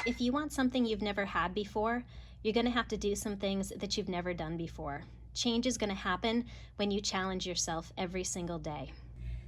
If you want something you've never had before, you're going to have to do some things that you've never done before. Change is going to happen when you challenge yourself every single day.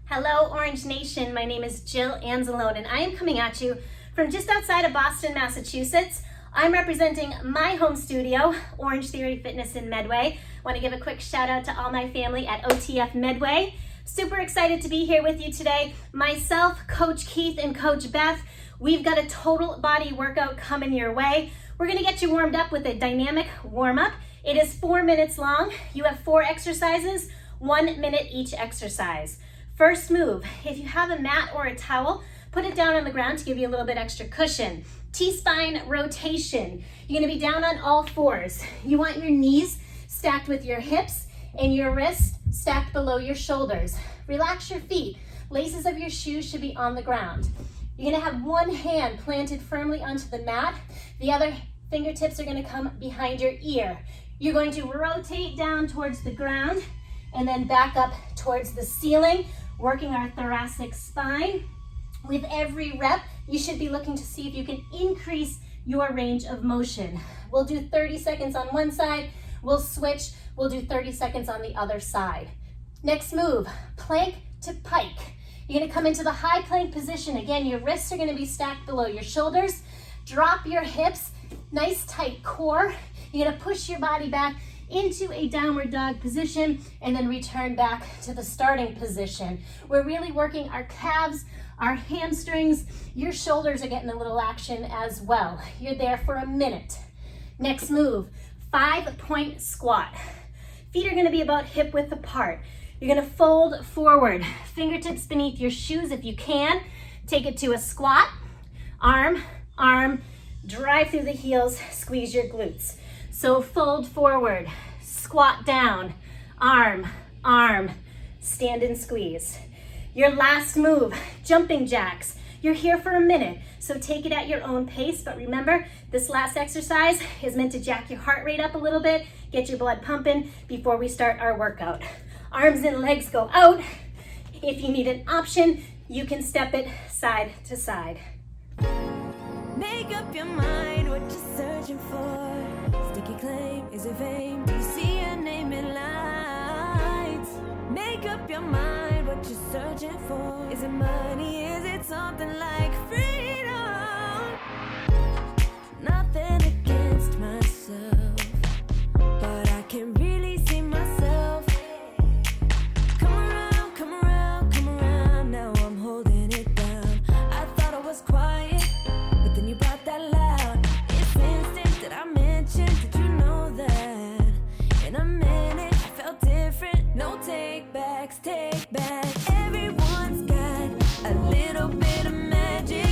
Hello, Orange Nation. My name is Jill Anzalone, and I am coming at you from just outside of Boston, Massachusetts. I'm representing my home studio, Orangetheory Fitness in Medway. I want to give a quick shout out to all my family at OTF Medway. Super excited to be here with you today. Myself, Coach Keith, and Coach Beth, we've got a total body workout coming your way. We're going to get you warmed up with a dynamic warm-up. It is 4 minutes long. You have 4 exercises, 1 minute each exercise. First move, if you have a mat or a towel, put it down on the ground to give you a little bit extra cushion. T-spine rotation. You're going to be down on all fours. You want your knees stacked with your hips and your wrists stacked below your shoulders. Relax your feet. Laces of your shoes should be on the ground. You're going to have one hand planted firmly onto the mat. The other fingertips are going to come behind your ear. You're going to rotate down towards the ground and then back up towards the ceiling, working our thoracic spine. With every rep, you should be looking to see if you can increase your range of motion. We'll do 30 seconds on one side, we'll switch, we'll do 30 seconds on the other side. Next move, plank to pike. You're gonna come into the high plank position. Again, your wrists are gonna be stacked below your shoulders. Drop your hips, nice tight core. You're gonna push your body back into a downward dog position and then return back to the starting position. We're really working our calves, our hamstrings. Your shoulders are getting a little action as well. You're there for a minute. Next move, 5-point squat. Feet are gonna be about hip width apart. You're gonna fold forward, fingertips beneath your shoes if you can. Take it to a squat, arm, arm, drive through the heels, squeeze your glutes. So fold forward, squat down, arm, arm, stand and squeeze. Your last move, jumping jacks. You're here for a minute, so take it at your own pace, but remember, this last exercise is meant to jack your heart rate up a little bit, get your blood pumping before we start our workout. Arms and legs go out. If you need an option, you can step it side to side. Make up your mind what you're searching for. Sticky claim, is it fame? Do you see your name in lights? Make up your mind what you're searching for. Is it money? Is it something like freedom? Nothing against myself, but I can really see myself. Come around, come around, come around. Now I'm holding it down. I thought I was quiet, but then you brought that loud. It's instant that I mentioned. Did you know that? In a minute, I felt different. No take backs, take back. Everyone's got a little bit of magic.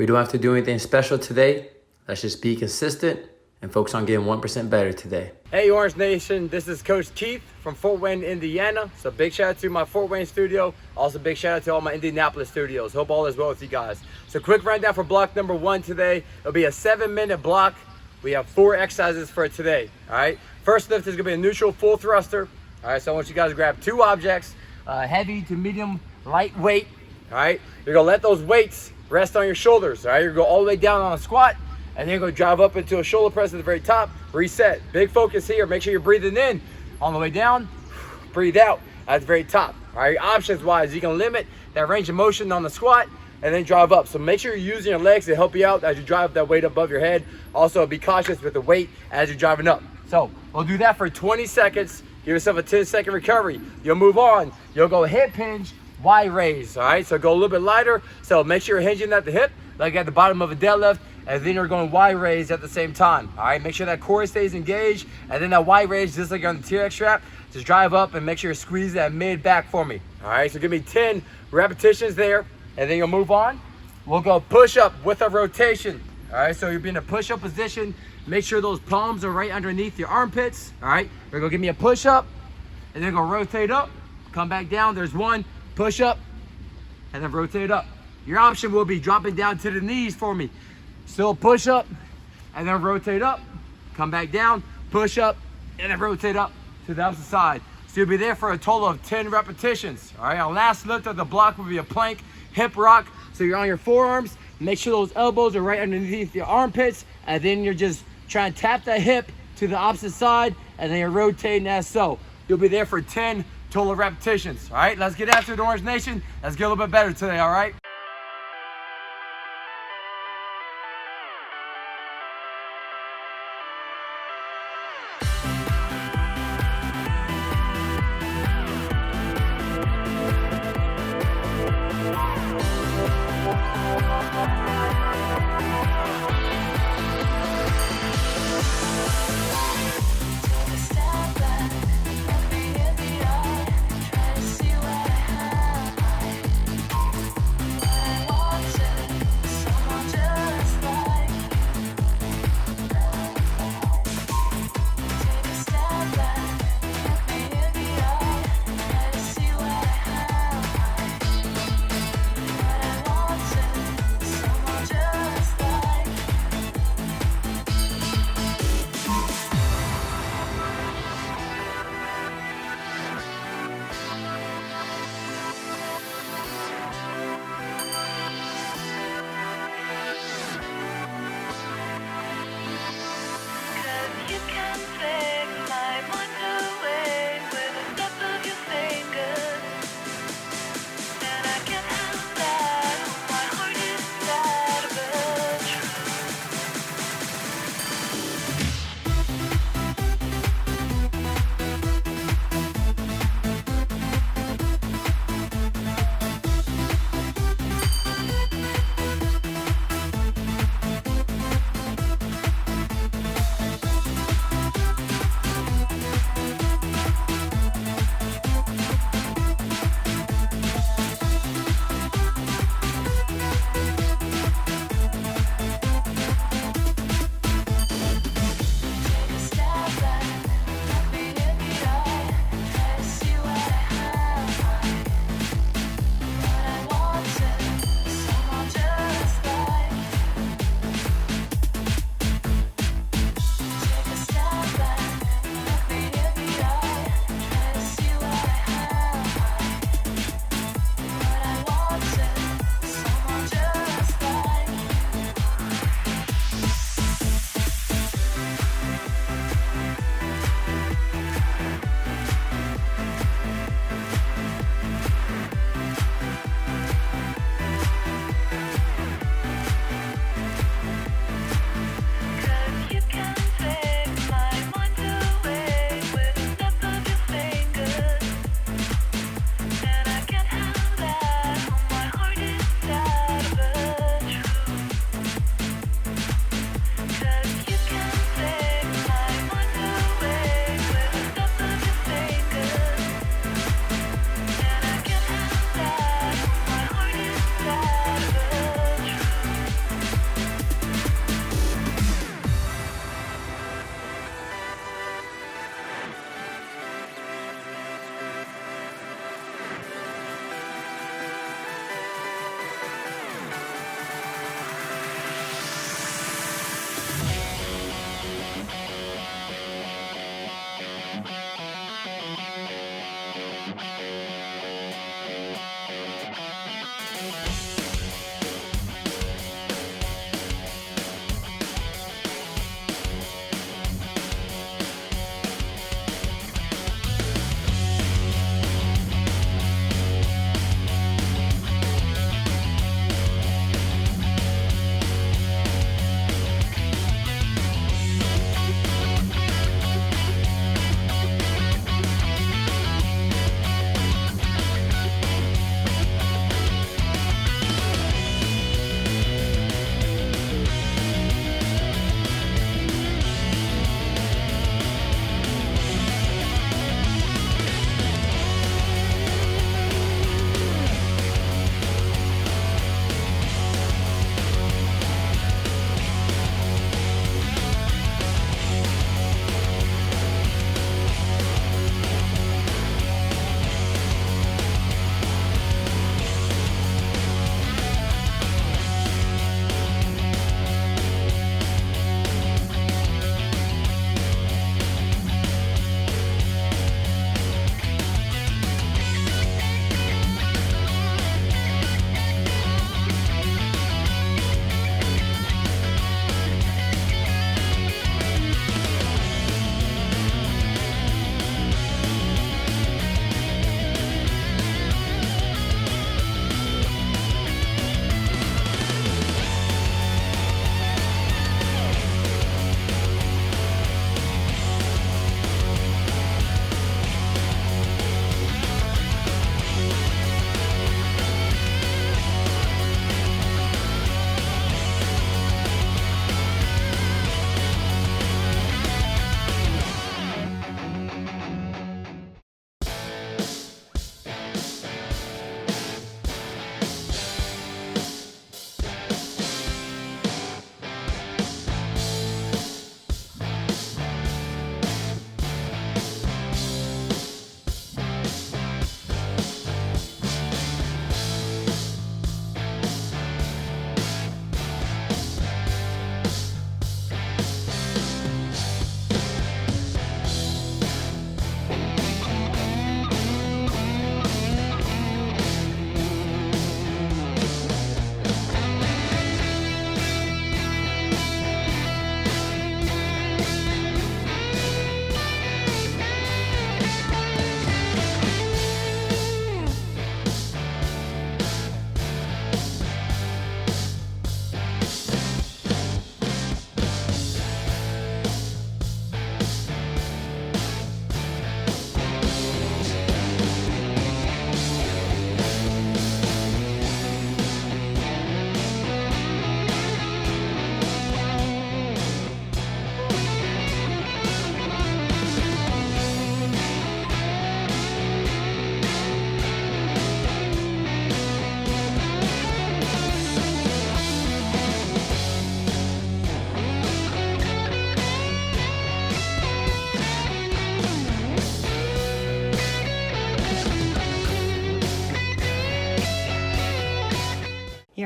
We don't have to do anything special today. Let's just be consistent and focus on getting 1% better today. Hey Orange Nation, this is Coach Keith from Fort Wayne, Indiana. So big shout out to my Fort Wayne studio. Also big shout out to all my Indianapolis studios. Hope all is well with you guys. So quick rundown for block number 1 today. It'll be a 7-minute block. We have 4 exercises for today, all right? First lift is gonna be a neutral full thruster. All right, so I want you guys to grab 2 objects, heavy to medium, light weight, all right? You're gonna let those weights rest on your shoulders, all right? You're gonna go all the way down on a squat, and then you're gonna drive up into a shoulder press at the very top, reset. Big focus here, make sure you're breathing in on the way down, breathe out at the very top. All right, options wise, you can limit that range of motion on the squat and then drive up. So make sure you're using your legs to help you out as you drive that weight above your head. Also be cautious with the weight as you're driving up. So we'll do that for 20 seconds. Give yourself a 10-second recovery. You'll move on. You'll go hip hinge, Y raise, all right? So go a little bit lighter. So make sure you're hinging at the hip, like at the bottom of a deadlift, and then you're going Y raise at the same time, all right? Make sure that core stays engaged, and then that Y raise, just like on the TRX strap, just drive up and make sure you squeeze that mid back for me, all right? So give me 10 repetitions there, and then you'll move on. We'll go push up with a rotation, all right? So you'll be in a push up position. Make sure those palms are right underneath your armpits, all right? You're gonna give me a push up, and then go rotate up, come back down. There's 1, push up, and then rotate up. Your option will be dropping down to the knees for me. Still push up, and then rotate up, come back down, push up, and then rotate up to the opposite side. So you'll be there for a total of 10 repetitions, all right? Our last lift of the block will be a plank hip rock. So you're on your forearms, make sure those elbows are right underneath your armpits, and then you're just trying to tap that hip to the opposite side, and then you're rotating as so. You'll be there for 10 total repetitions, all right? Let's get after it, Orange Nation. Let's get a little bit better today, all right?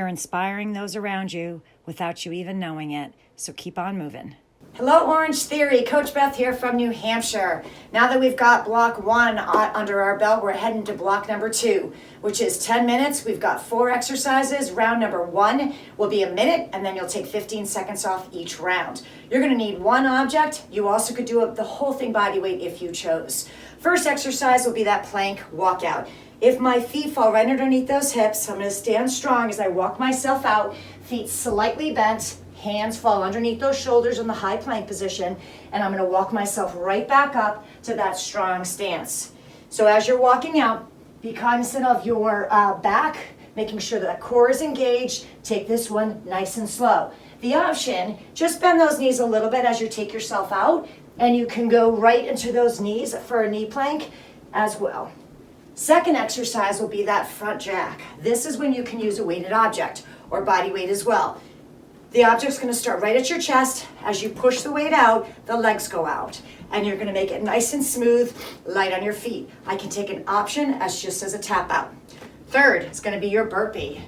you're inspiring those around you without you even knowing it. So keep on moving. Hello, Orange Theory. Coach Beth here from New Hampshire. Now that we've got block 1 under our belt, we're heading to block number 2, which is 10 minutes. We've got 4 exercises. Round number 1 will be a minute, and then you'll take 15 seconds off each round. You're going to need one object. You also could do the whole thing body weight if you chose. First exercise will be that plank walkout. If my feet fall right underneath those hips, I'm going to stand strong as I walk myself out, feet slightly bent, hands fall underneath those shoulders in the high plank position, and I'm going to walk myself right back up to that strong stance. So as you're walking out, be cognizant of your back, making sure that core is engaged. Take this one nice and slow. The option, just bend those knees a little bit as you take yourself out, and you can go right into those knees for a knee plank as well. Second exercise will be that front jack. This is when you can use a weighted object or body weight as well. The object's going to start right at your chest. As you push the weight out, the legs go out. And you're going to make it nice and smooth, light on your feet. I can take an option as just as a tap out. Third is going to be your burpee.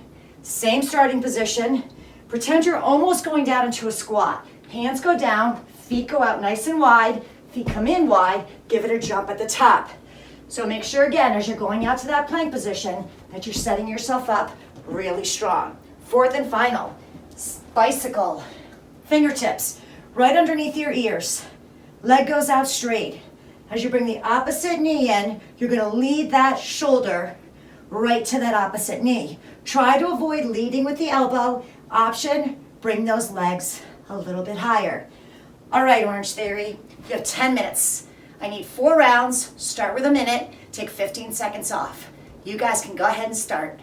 Same starting position. Pretend you're almost going down into a squat. Hands go down, feet go out nice and wide, feet come in wide, give it a jump at the top. So make sure again, as you're going out to that plank position, that you're setting yourself up really strong. Fourth and final. Bicycle, fingertips right underneath your ears. Leg goes out straight. As you bring the opposite knee in, you're going to lead that shoulder right to that opposite knee. Try to avoid leading with the elbow. Option, bring those legs a little bit higher. All right, Orange Theory, you have 10 minutes. I need 4 rounds. Start with a minute, take 15 seconds off. You guys can go ahead and start.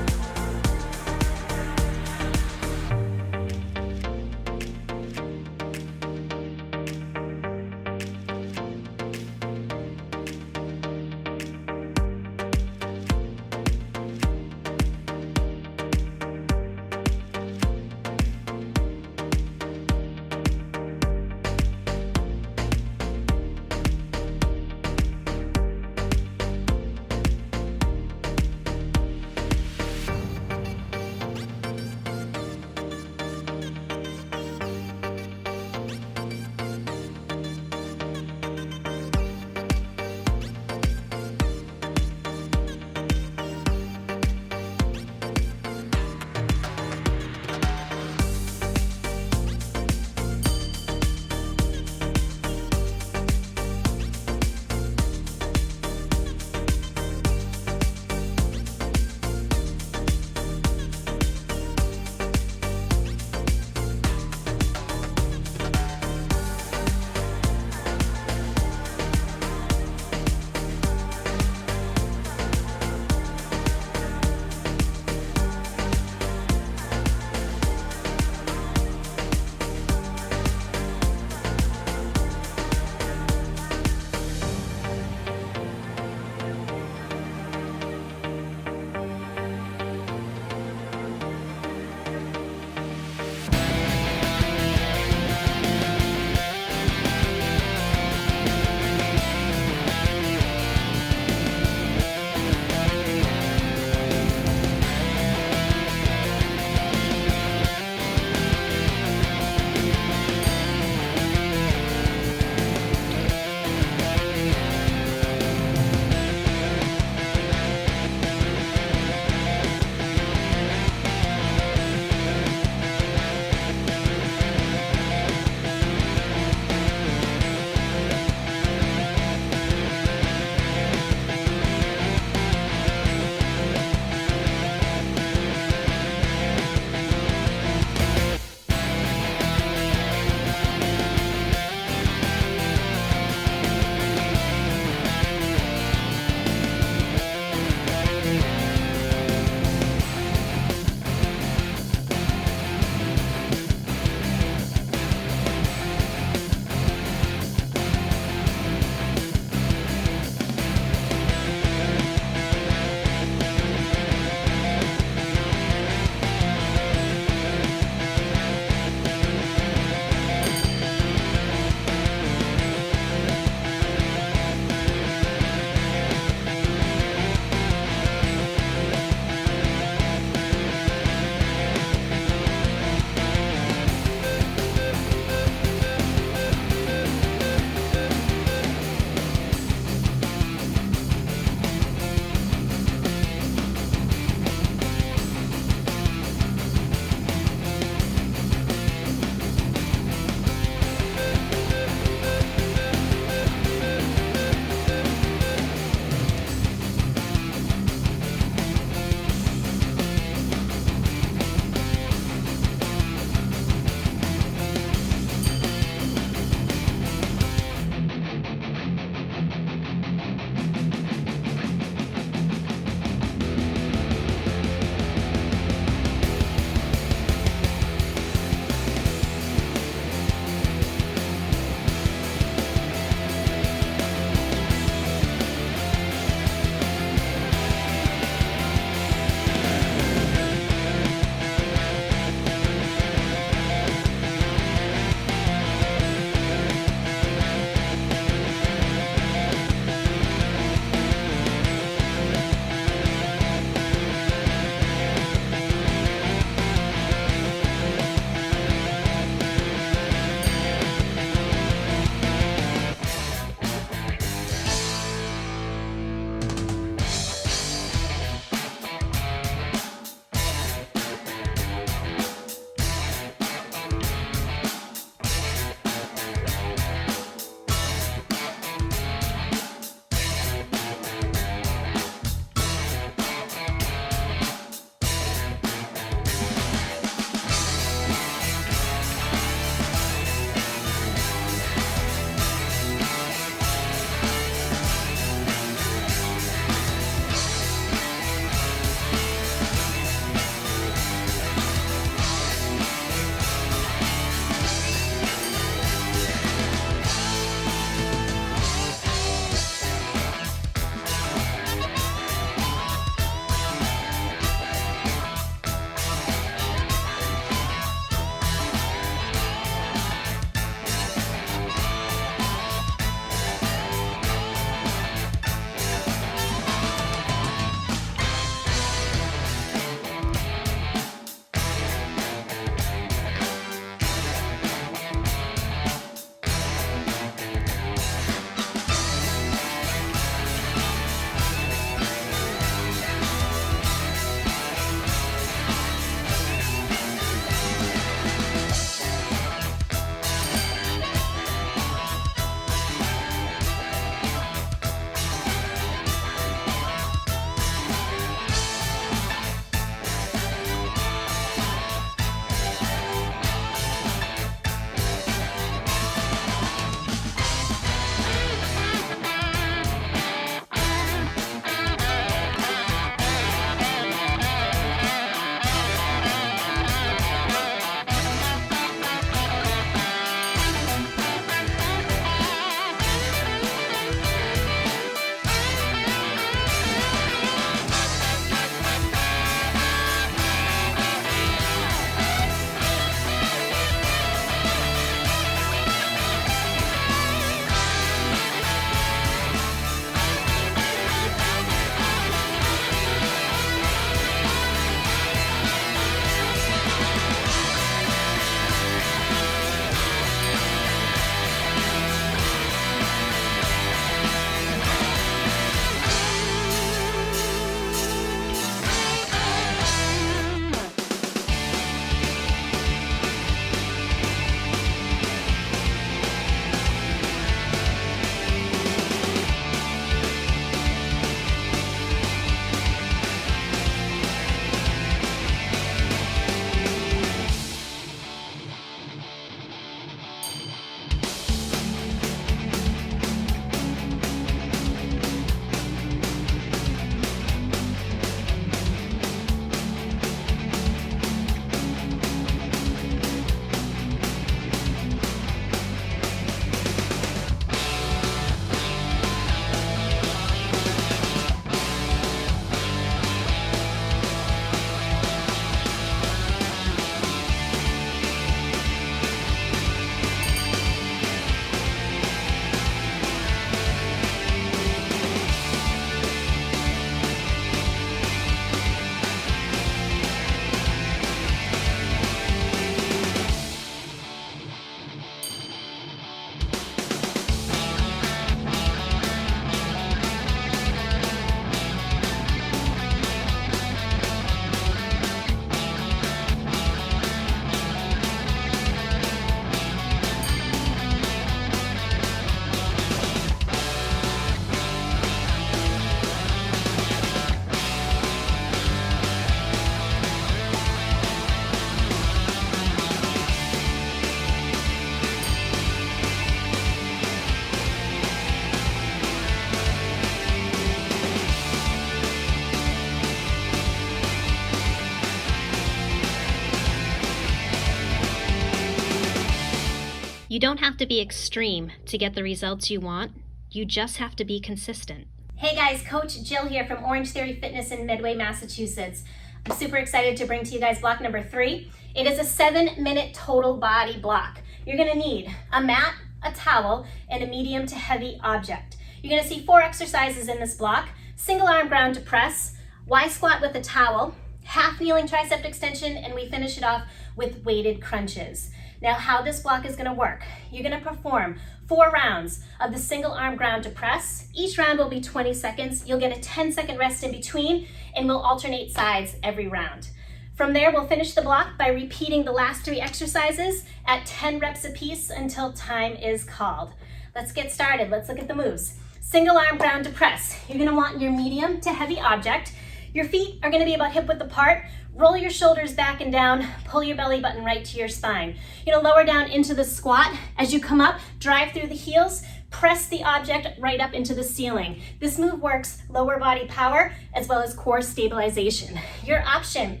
You don't have to be extreme to get the results you want. You just have to be consistent. Hey guys, Coach Jill here from Orangetheory Fitness in Medway, Massachusetts. I'm super excited to bring to you guys block number 3. It is a 7-minute total body block. You're gonna need a mat, a towel, and a medium to heavy object. You're gonna see 4 exercises in this block: single arm ground to press, Y squat with a towel, half kneeling tricep extension, and we finish it off with weighted crunches. Now, how this block is gonna work: you're gonna perform 4 rounds of the single arm ground to press. Each round will be 20 seconds. You'll get a 10-second rest in between, and we'll alternate sides every round. From there, we'll finish the block by repeating the last 3 exercises at 10 reps apiece until time is called. Let's get started. Let's look at the moves. Single arm ground to press. You're gonna want your medium to heavy object. Your feet are gonna be about hip width apart. Roll your shoulders back and down, pull your belly button right to your spine. You're gonna lower down into the squat. As you come up, drive through the heels, press the object right up into the ceiling. This move works lower body power as well as core stabilization. Your option: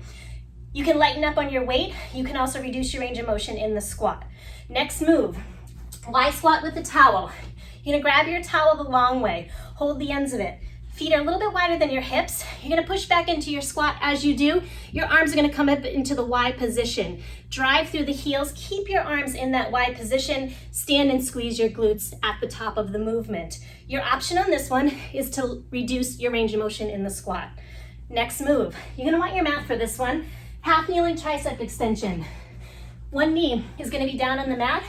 you can lighten up on your weight. You can also reduce your range of motion in the squat. Next move, Y squat with the towel. You're gonna grab your towel the long way, hold the ends of it. Feet are a little bit wider than your hips. You're gonna push back into your squat. As you do, your arms are gonna come up into the Y position. Drive through the heels, keep your arms in that Y position, stand and squeeze your glutes at the top of the movement. Your option on this one is to reduce your range of motion in the squat. Next move, you're gonna want your mat for this one. Half kneeling tricep extension. One knee is gonna be down on the mat,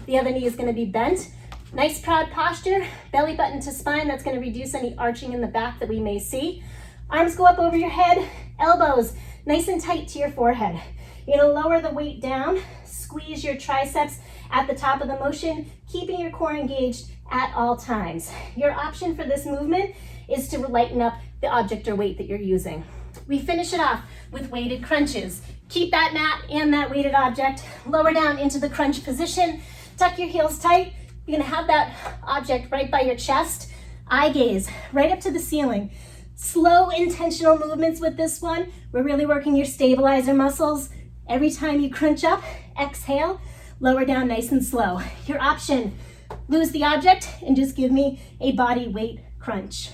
the other knee is gonna be bent. Nice proud posture, belly button to spine. That's gonna reduce any arching in the back that we may see. Arms go up over your head, elbows nice and tight to your forehead. You're gonna lower the weight down, squeeze your triceps at the top of the motion, keeping your core engaged at all times. Your option for this movement is to lighten up the object or weight that you're using. We finish it off with weighted crunches. Keep that mat and that weighted object, lower down into the crunch position, tuck your heels tight. You're gonna have that object right by your chest, eye gaze right up to the ceiling. Slow, intentional movements with this one. We're really working your stabilizer muscles. Every time you crunch up, exhale, lower down nice and slow. Your option: lose the object and just give me a body weight crunch.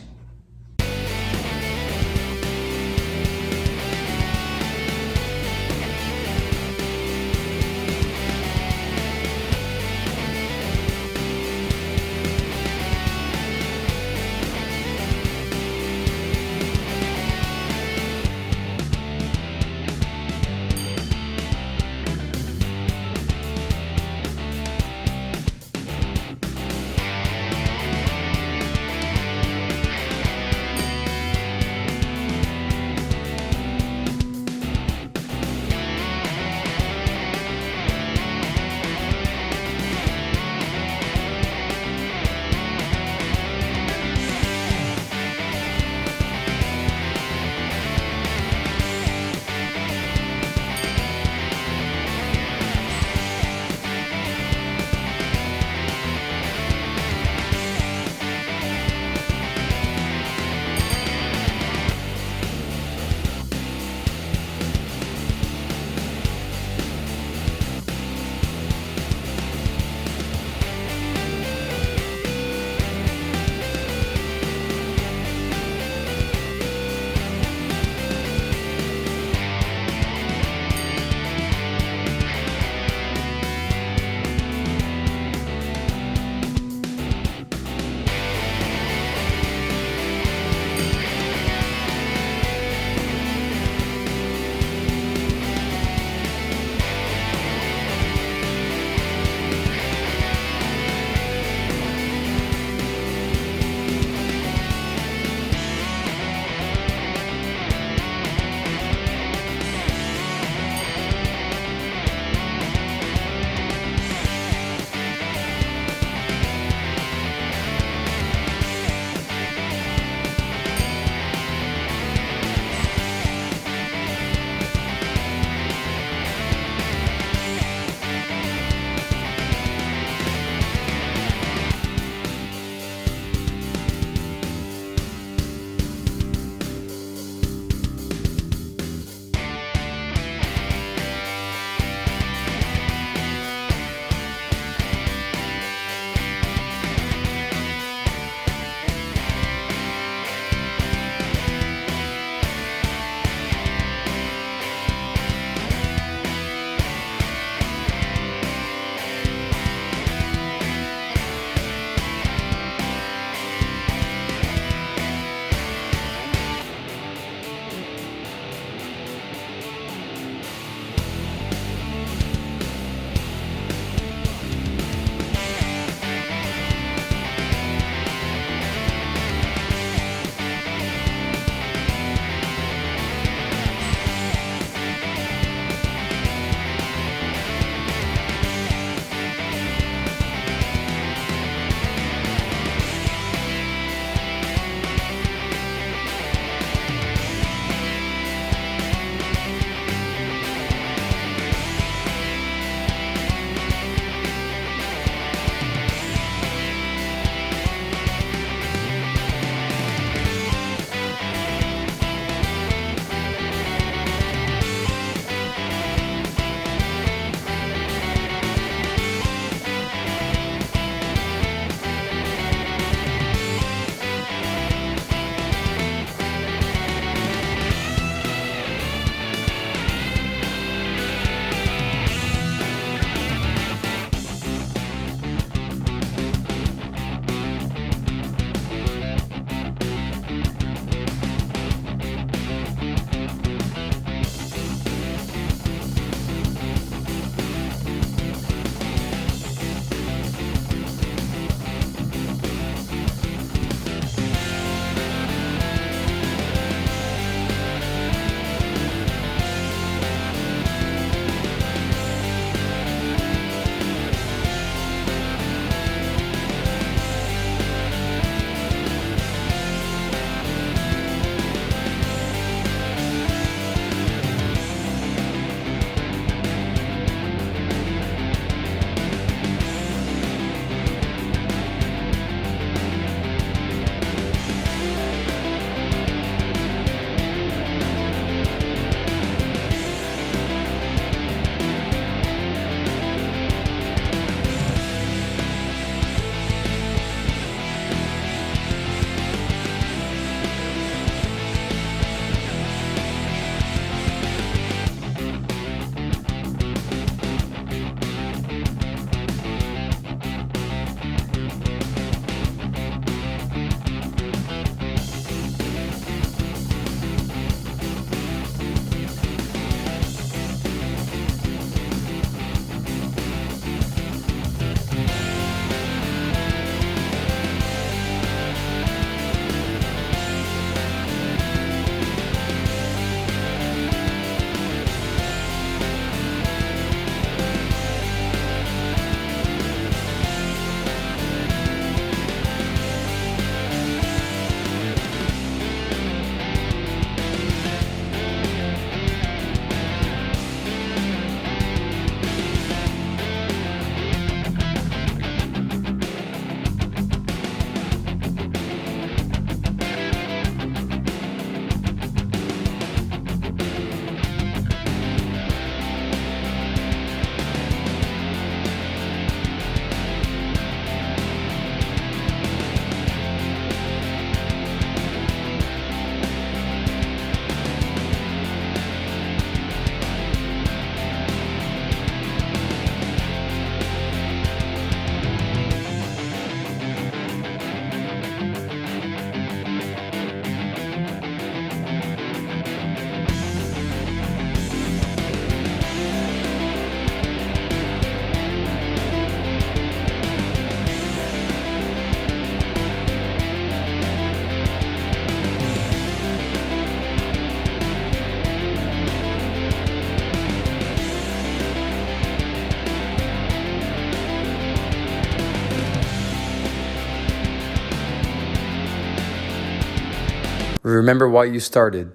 Remember why you started.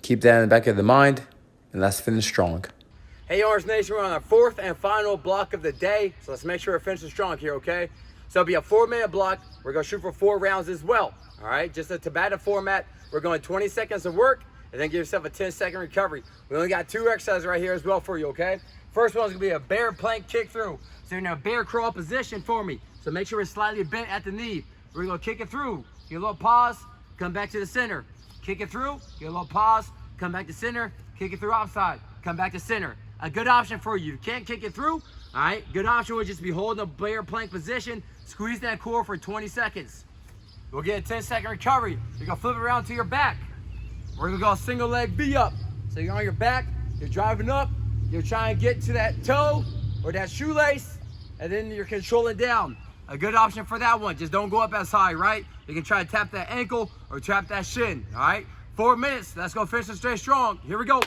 Keep that in the back of the mind, and let's finish strong. Hey, Orange Nation, we're on our fourth and final block of the day. So let's make sure we're finishing strong here, okay? So it'll be a 4-minute block. We're going to shoot for 4 rounds as well, all right? Just a Tabata format. We're going 20 seconds of work and then give yourself a 10-second recovery. We only got 2 exercises right here as well for you, okay? First one's going to be a bear plank kick through. So you're in a bear crawl position for me. So make sure we're slightly bent at the knee. We're going to kick it through. Get a little pause, come back to the center. Kick it through, get a little pause, come back to center, kick it through outside, come back to center. A good option for you. You can't kick it through, all right? Good option would just be holding a bear plank position, squeeze that core for 20 seconds. We'll get a 10-second recovery. You're gonna flip it around to your back. We're gonna go single leg V up. So you're on your back, you're driving up, you're trying to get to that toe or that shoelace, and then you're controlling down. A good option for that one, just don't go up as high, right? You can try to tap that ankle or tap that shin, all right? 4 minutes, let's go finish and stay strong. Here we go.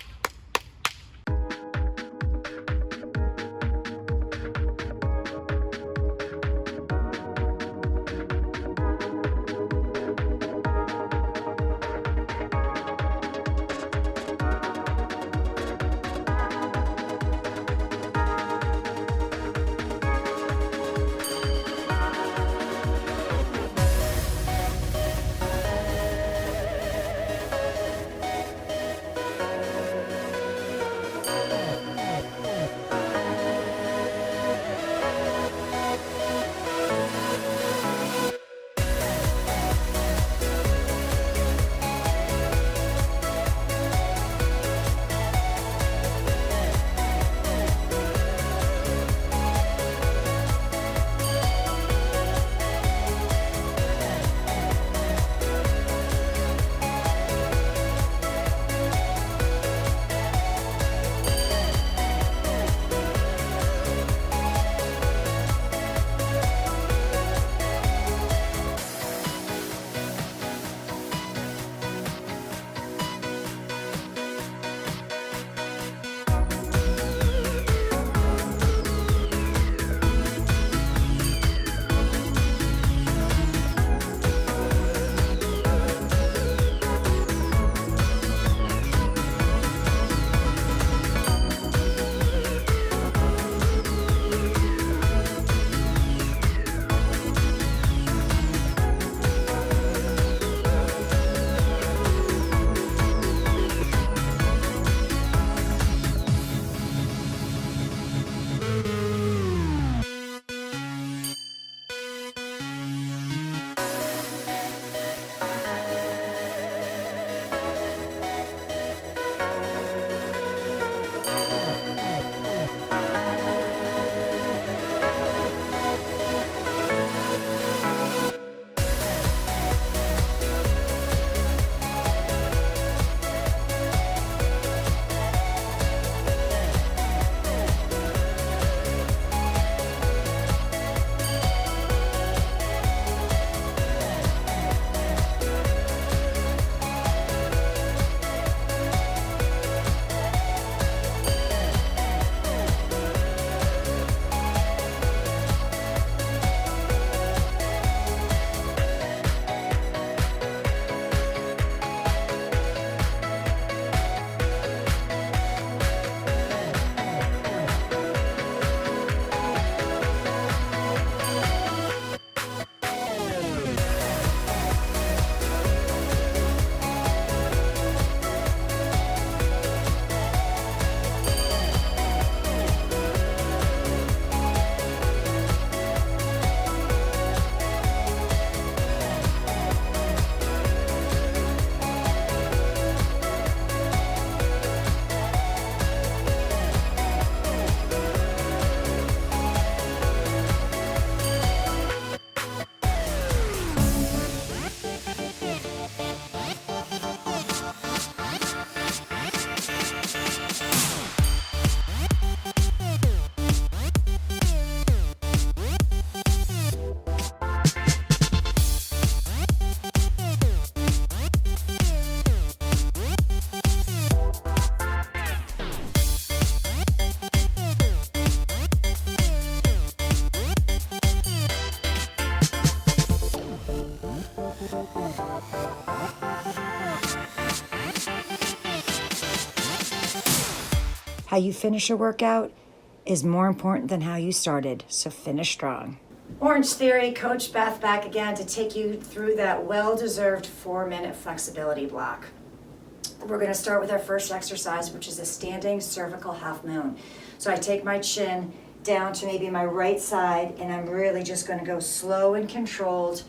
How you finish a workout is more important than how you started, so finish strong. Orangetheory, Coach Beth back again to take you through that well-deserved 4-minute flexibility block. We're going to start with our first exercise, which is a standing cervical half moon. So I take my chin down to maybe my right side, and I'm really just going to go slow and controlled,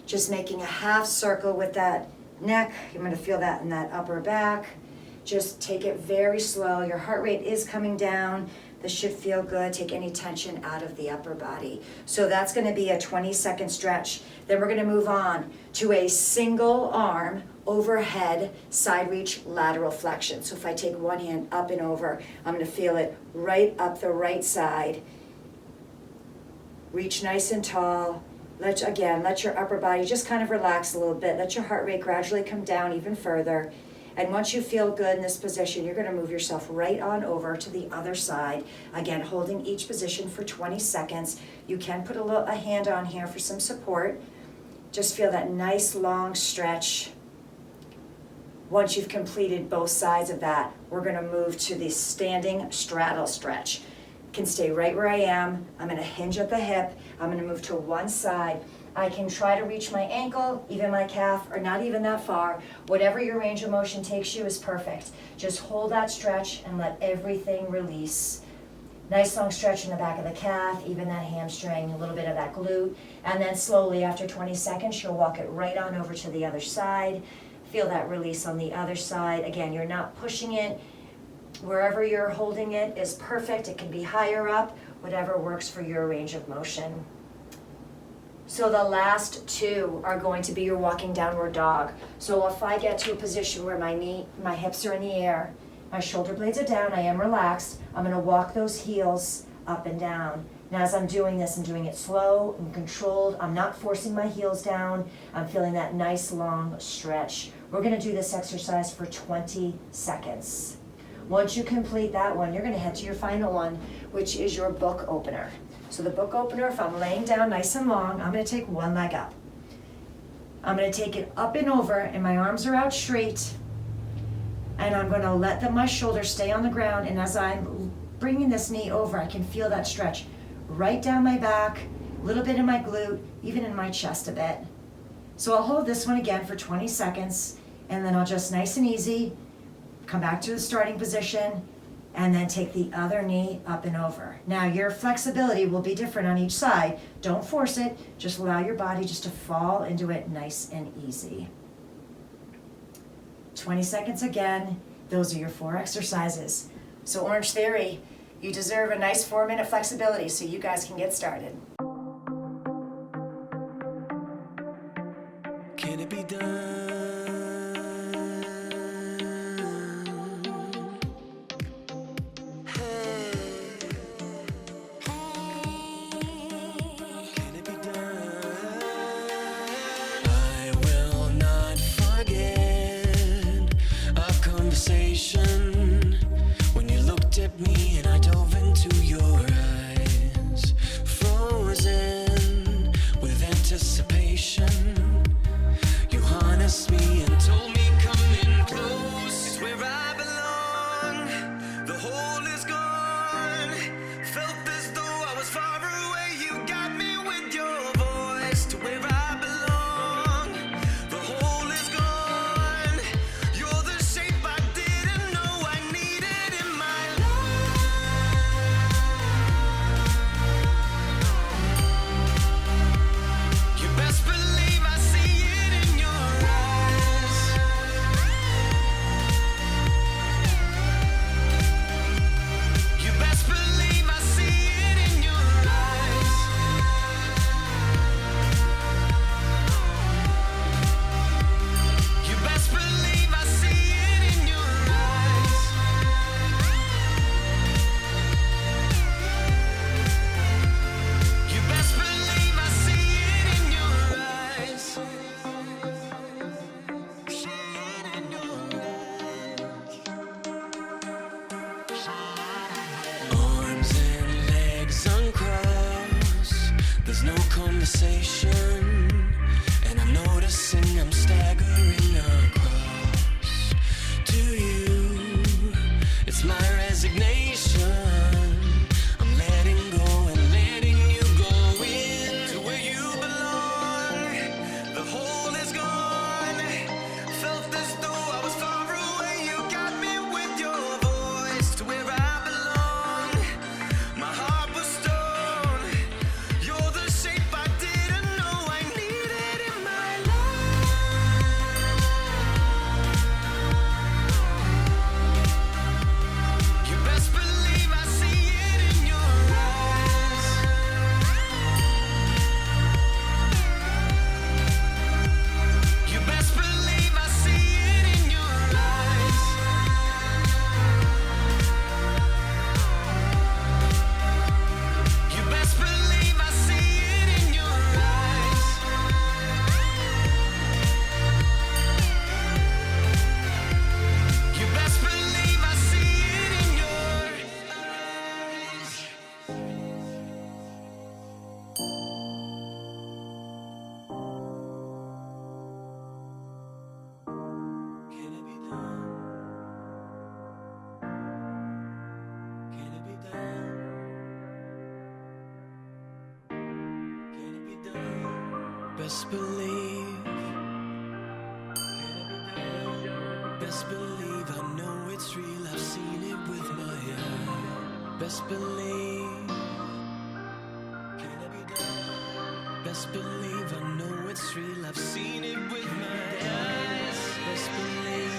just making a half circle with that neck. You're going to feel that in that upper back. Just take it very slow. Your heart rate is coming down. This should feel good. Take any tension out of the upper body. So that's going to be a 20-second stretch. Then we're going to move on to a single arm overhead side reach lateral flexion. So if I take one hand up and over, I'm going to feel it right up the right side. Reach nice and tall. Let your upper body just kind of relax a little bit. Let your heart rate gradually come down even further. And once you feel good in this position, you're going to move yourself right on over to the other side. Again, holding each position for 20 seconds. You can put a hand on here for some support. Just feel that nice long stretch. Once you've completed both sides of that, we're going to move to the standing straddle stretch. Can stay right where I am. I'm going to hinge at the hip. I'm going to move to one side. I can try to reach my ankle, even my calf, or not even that far. Whatever your range of motion takes you is perfect. Just hold that stretch and let everything release. Nice long stretch in the back of the calf, even that hamstring, a little bit of that glute. And then slowly, after 20 seconds, you'll walk it right on over to the other side. Feel that release on the other side. Again, you're not pushing it. Wherever you're holding it is perfect. It can be higher up, whatever works for your range of motion. So the last two are going to be your walking downward dog. So if I get to a position where my hips are in the air, my shoulder blades are down, I am relaxed, I'm going to walk those heels up and down. Now as I'm doing this, I'm doing it slow and controlled. I'm not forcing my heels down. I'm feeling that nice long stretch. We're going to do this exercise for 20 seconds. Once you complete that one, you're going to head to your final one, which is your book opener. So the book opener, if I'm laying down nice and long, I'm going to take one leg up. I'm going to take it up and over, and my arms are out straight. And I'm going to let my shoulders stay on the ground. And as I'm bringing this knee over, I can feel that stretch right down my back, a little bit in my glute, even in my chest a bit. So I'll hold this one again for 20 seconds, and then I'll just nice and easy come back to the starting position, and then take the other knee up and over. Now your flexibility will be different on each side. Don't force it, just allow your body just to fall into it nice and easy. 20 seconds again. Those are your 4 exercises. So Orangetheory, you deserve a nice 4-minute flexibility so you guys can get started. Can it be done? When you looked at me and I dove into your eyes, frozen with anticipation, you harnessed me and told me come in close. It's where I belong, the hole is gone, felt as though I was far away. You got me with your voice to where I belong, the hole is gone. You're the shape I didn't know I needed in my life. You best believe I see it in your eyes. You best believe I see it in your eyes. You best believe I see it in your eyes. You best believe I see it in your eyes. See it in your eyes. Arms and legs uncrossed. There's no conversation, and I'm noticing I'm staggering across to you. It's my resignation. best believe. Best believe I know it's real, I've seen it with my eyes. Best believe. Best believe I know it's real, I've seen it with my eyes. Best believe.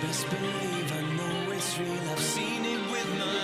Best believe I know it's real, I've seen it with my eyes.